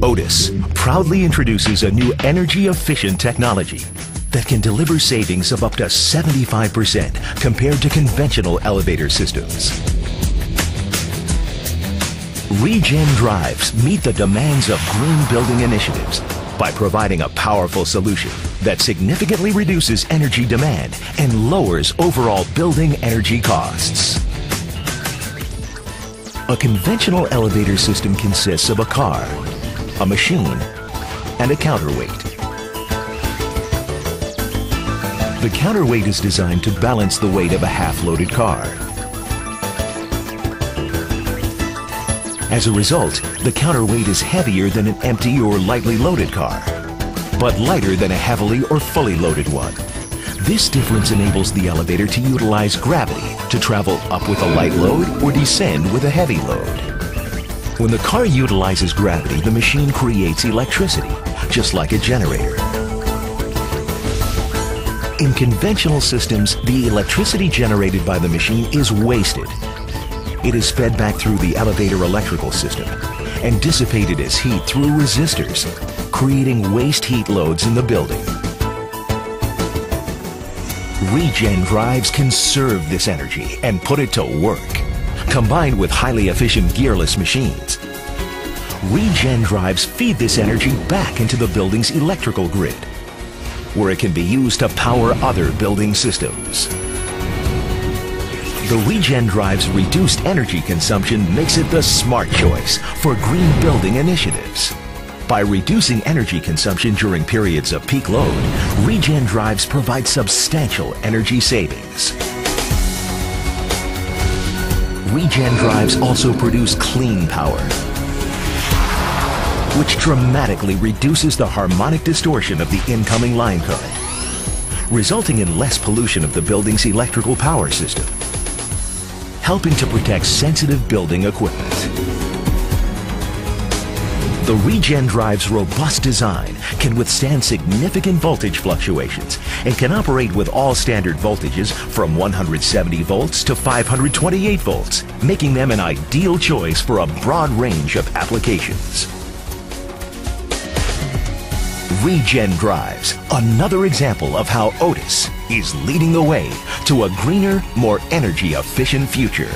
Otis proudly introduces a new energy-efficient technology that can deliver savings of up to 75% compared to conventional elevator systems. ReGen drives meet the demands of green building initiatives by providing a powerful solution that significantly reduces energy demand and lowers overall building energy costs. A conventional elevator system consists of a car, a machine, and a counterweight. The counterweight is designed to balance the weight of a half-loaded car. As a result, the counterweight is heavier than an empty or lightly loaded car, but lighter than a heavily or fully loaded one. This difference enables the elevator to utilize gravity to travel up with a light load or descend with a heavy load. When the car utilizes gravity, the machine creates electricity, just like a generator. In conventional systems, the electricity generated by the machine is wasted. It is fed back through the elevator electrical system and dissipated as heat through resistors, creating waste heat loads in the building. ReGen drives conserve this energy and put it to work. Combined with highly efficient gearless machines, ReGen drives feed this energy back into the building's electrical grid, where it can be used to power other building systems. The ReGen drive's reduced energy consumption makes it the smart choice for green building initiatives. By reducing energy consumption during periods of peak load, ReGen drives provide substantial energy savings. ReGen drives also produce clean power, which dramatically reduces the harmonic distortion of the incoming line current, resulting in less pollution of the building's electrical power system, helping to protect sensitive building equipment. The ReGen drive's robust design can withstand significant voltage fluctuations and can operate with all standard voltages from 170 volts to 528 volts, making them an ideal choice for a broad range of applications. ReGen drives, another example of how Otis is leading the way to a greener, more energy-efficient future.